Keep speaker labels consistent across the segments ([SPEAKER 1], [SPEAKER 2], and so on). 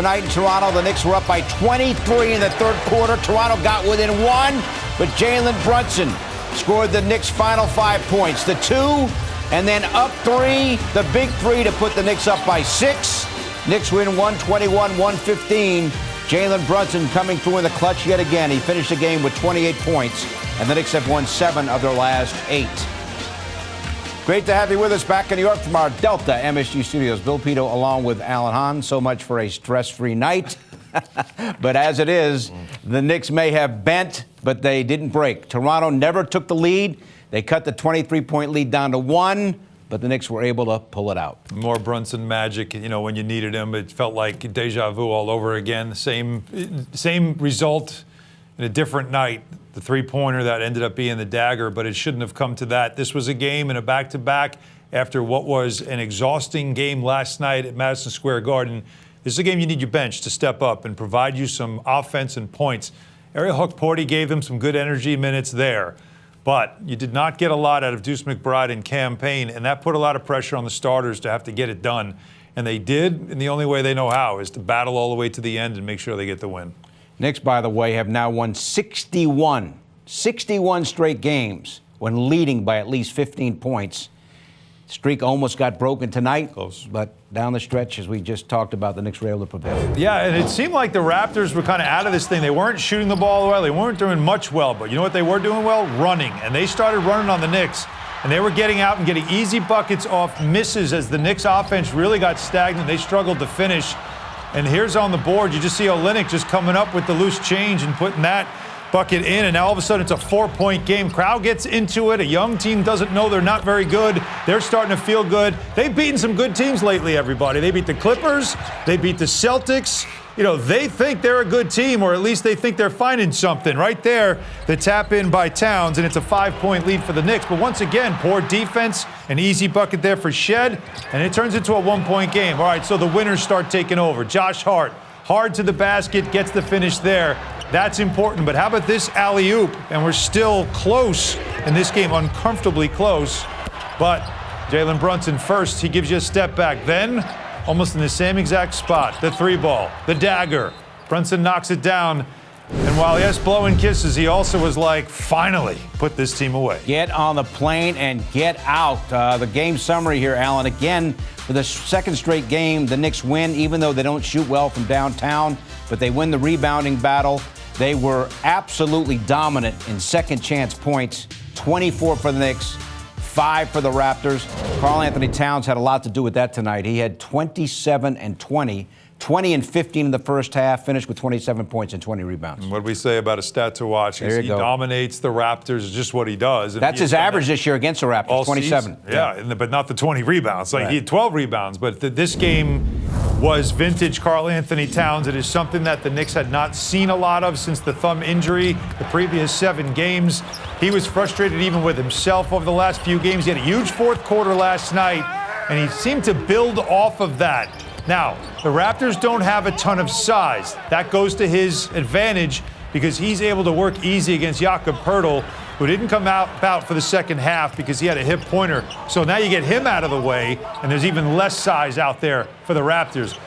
[SPEAKER 1] Tonight in Toronto, the Knicks were up by 23 in the third quarter. Toronto got within one, but Jalen Brunson scored the Knicks' final 5 points. The two, and then up three, the big three to put the Knicks up by 6. Knicks win 121-115. Jalen Brunson coming through in the clutch yet again. He finished the game with 28 points, and the Knicks have won 7 of their last 8. Great to have you with us back in New York from our Delta MSG studios. Bill Pito along with Alan Hahn. So much for a stress-free night. But as it is, the Knicks may have bent, but they didn't break. Toronto never took the lead. They cut the 23-point lead down to 1, but the Knicks were able to pull it out.
[SPEAKER 2] More Brunson magic. You know, when you needed him, it felt like deja vu all over again. Same result in a different night. The three-pointer that ended up being the dagger, but it shouldn't have come to that. This was a game and a back-to-back after what was an exhausting game last night at Madison Square Garden. This is a game you need your bench to step up and provide you some offense and points. Ariel Hukporti gave them some good energy minutes there, but you did not get a lot out of Deuce McBride and Cam Payne, and that put a lot of pressure on the starters to have to get it done. And they did, and the only way they know how is to battle all the way to the end and make sure they get the win.
[SPEAKER 1] Knicks, by the way, have now won 61 straight games when leading by at least 15 points. Streak almost got broken tonight,
[SPEAKER 2] close,
[SPEAKER 1] but down the stretch, as we just talked about, the Knicks were able to prevail.
[SPEAKER 2] Yeah, and it seemed like the Raptors were kind of out of this thing. They weren't shooting the ball well. They weren't doing much well, but you know what they were doing well? Running. And they started running on the Knicks, and they were getting out and getting easy buckets off misses as the Knicks offense really got stagnant. They struggled to finish. And here's on the board, you just see Olynyk just coming up with the loose change and putting that bucket in, and now all of a sudden it's a 4-point game. Crowd gets into it. A young team doesn't know they're not very good. They're starting to feel good. They've beaten some good teams lately, everybody. They beat the Clippers. They beat the Celtics. You know, they think they're a good team, or at least they think they're finding something. Right there, the tap in by Towns, and it's a 5-point lead for the Knicks. But once again, poor defense, an easy bucket there for Shed, and it turns into a 1-point game. All right, so the winners start taking over. Josh Hart, hard to the basket, gets the finish there. That's important, but how about this alley-oop? And we're still close in this game, uncomfortably close. But Jalen Brunson first, he gives you a step back. Then, almost in the same exact spot, the 3-ball, the dagger. Brunson knocks it down. And while, yes, blowing kisses, he also was like, finally, put this team away.
[SPEAKER 1] Get on the plane and get out. The game summary here, Alan. Again, for the second straight game, the Knicks win, even though they don't shoot well from downtown, but they win the rebounding battle. They were absolutely dominant in second chance points, 24 for the Knicks, 5 for the Raptors. Karl-Anthony Towns had a lot to do with that tonight. He had 27 and 20. 20 and 15 in the first half, finished with 27 points and 20 rebounds.
[SPEAKER 2] What do we say about a stat to watch?
[SPEAKER 1] There you
[SPEAKER 2] he
[SPEAKER 1] go.
[SPEAKER 2] Dominates the Raptors, is just what he does. And
[SPEAKER 1] that's his average this year against the Raptors, 27.
[SPEAKER 2] Yeah, but not the 20 rebounds. Like, he had 12 rebounds, but this game was vintage Karl-Anthony Towns. It is something that the Knicks had not seen a lot of since the thumb injury the previous 7 games. He was frustrated even with himself over the last few games. He had a huge fourth quarter last night, and he seemed to build off of that. Now, the Raptors don't have a ton of size. That goes to his advantage because he's able to work easy against Jakob Poeltl, who didn't come out for the second half because he had a hip pointer. So now you get him out of the way, and there's even less size out there for the Raptors.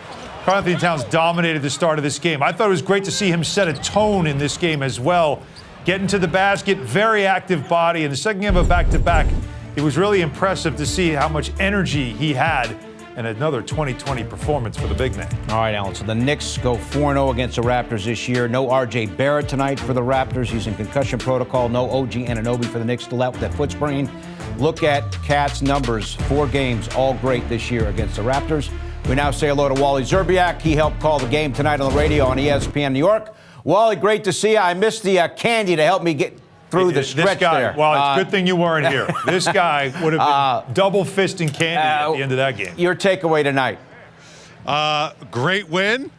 [SPEAKER 2] Karl-Anthony Towns dominated the start of this game. I thought it was great to see him set a tone in this game as well. Getting to the basket, very active body. In the second game of a back-to-back, it was really impressive to see how much energy he had. And another 2020 performance for the big man.
[SPEAKER 1] All right, Alan. So the Knicks go 4-0 against the Raptors this year. No R.J. Barrett tonight for the Raptors. He's in concussion protocol. No OG Anunoby for the Knicks still out with that foot sprain. Look at Cat's numbers. 4 games, all great this year against the Raptors. We now say hello to Wally Szczerbiak. He helped call the game tonight on the radio on ESPN New York. Wally, great to see you. I missed the candy to help me get through the stretch there.
[SPEAKER 2] Well, it's a good thing you weren't here. This guy would have been double fisting candy at the end of that game.
[SPEAKER 1] Your takeaway tonight?
[SPEAKER 3] Great win.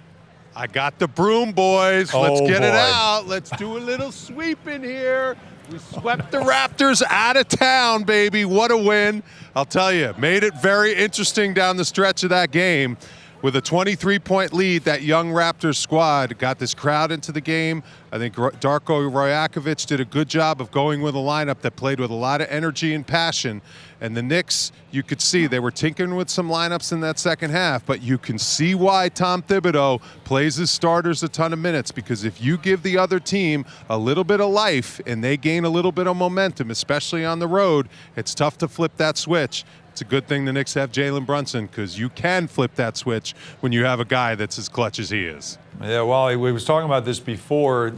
[SPEAKER 3] I got the broom, boys. Let's get it out. Let's do a little sweep in here. We swept the Raptors out of town, baby. What a win. I'll tell you, made it very interesting down the stretch of that game. with a 23-point lead, that young Raptors squad got this crowd into the game. I think Darko Rajakovic did a good job of going with a lineup that played with a lot of energy and passion. And the Knicks, you could see they were tinkering with some lineups in that second half, but you can see why Tom Thibodeau plays his starters a ton of minutes, because if you give the other team a little bit of life and they gain a little bit of momentum, especially on the road, it's tough to flip that switch. It's a good thing the Knicks have Jalen Brunson, because you can flip that switch when you have a guy that's as clutch as he is.
[SPEAKER 2] Yeah, Wally, we was talking about this before.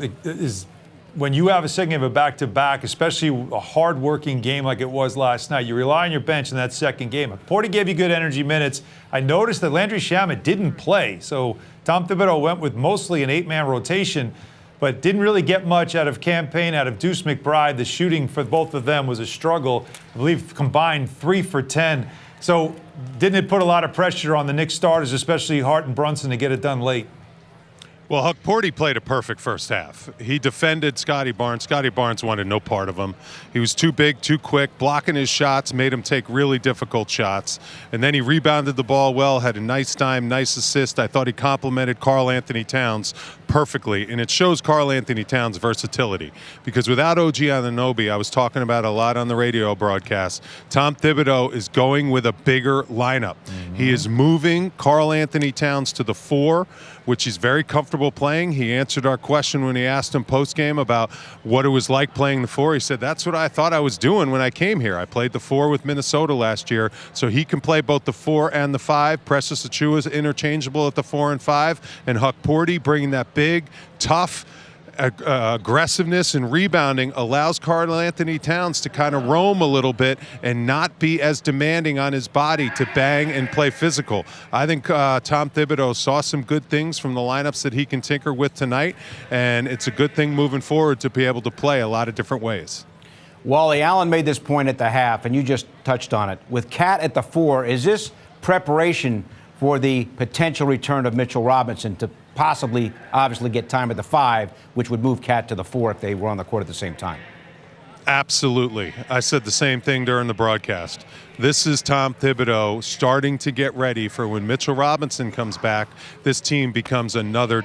[SPEAKER 2] When you have a second game of a back-to-back, especially a hard-working game like it was last night, you rely on your bench in that second game. Porter gave you good energy minutes. I noticed that Landry Shamet didn't play, so Tom Thibodeau went with mostly an 8-man rotation, but didn't really get much out of Campaign, out of Deuce McBride. The shooting for both of them was a struggle. I believe combined 3 for 10. So didn't it put a lot of pressure on the Knicks starters, especially Hart and Brunson, to get it done late?
[SPEAKER 3] Well, Huck Porty played a perfect first half. He defended Scotty Barnes. Scotty Barnes wanted no part of him. He was too big, too quick, blocking his shots, made him take really difficult shots. And then he rebounded the ball well, had a nice time, nice assist. I thought he complimented Karl-Anthony Towns perfectly, and it shows Karl-Anthony Towns' versatility. Because without OG Anunoby, I was talking about a lot on the radio broadcast, Tom Thibodeau is going with a bigger lineup. He is moving Karl-Anthony Towns to the 4, which he's very comfortable playing. He answered our question when he asked him post-game about what it was like playing the 4. He said, that's what I thought I was doing when I came here. I played the 4 with Minnesota last year, so he can play both the 4 and the 5. Precious Achiuwa is interchangeable at the 4 and 5, and Huck Porty bringing that big, tough, aggressiveness and rebounding allows Karl-Anthony Towns to kind of roam a little bit and not be as demanding on his body to bang and play physical. I think Tom Thibodeau saw some good things from the lineups that he can tinker with tonight, and it's a good thing moving forward to be able to play a lot of different ways.
[SPEAKER 1] Wally, Allen made this point at the half, and you just touched on it. With Cat at the 4, is this preparation for the potential return of Mitchell Robinson to possibly, obviously, get time at the 5, which would move Cat to the 4 if they were on the court at the same time?
[SPEAKER 3] Absolutely. I said the same thing during the broadcast. This is Tom Thibodeau starting to get ready for when Mitchell Robinson comes back, this team becomes another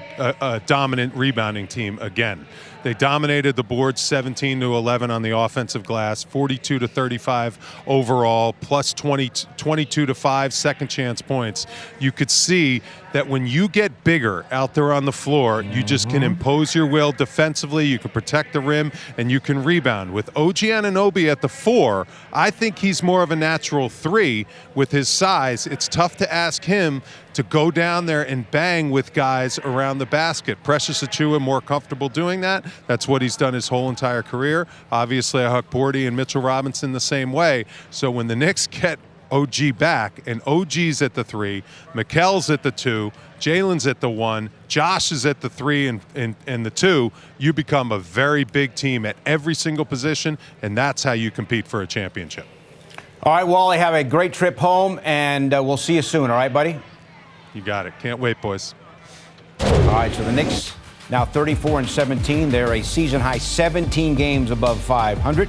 [SPEAKER 3] dominant rebounding team again. They dominated the board 17-11 on the offensive glass, 42-35 overall, plus 22-5 second chance points. You could see that when you get bigger out there on the floor, you just can impose your will defensively, you can protect the rim, and you can rebound. With OG Anunoby at the 4, I think he's more of a natural 3 with his size. It's tough to ask him to go down there and bang with guys around the basket. Precious Achiuwa more comfortable doing that. That's what he's done his whole entire career. Obviously, Huck Porty and Mitchell Robinson the same way. So when the Knicks get OG back, and OG's at the 3, Mikal's at the 2, Jalen's at the 1, Josh is at the 3 and the 2, you become a very big team at every single position, and that's how you compete for a championship.
[SPEAKER 1] All right, Wally, have a great trip home, and we'll see you soon, all right, buddy?
[SPEAKER 3] You got it. Can't wait, boys.
[SPEAKER 1] All right, so the Knicks now 34-17. They're a season-high 17 games above 500.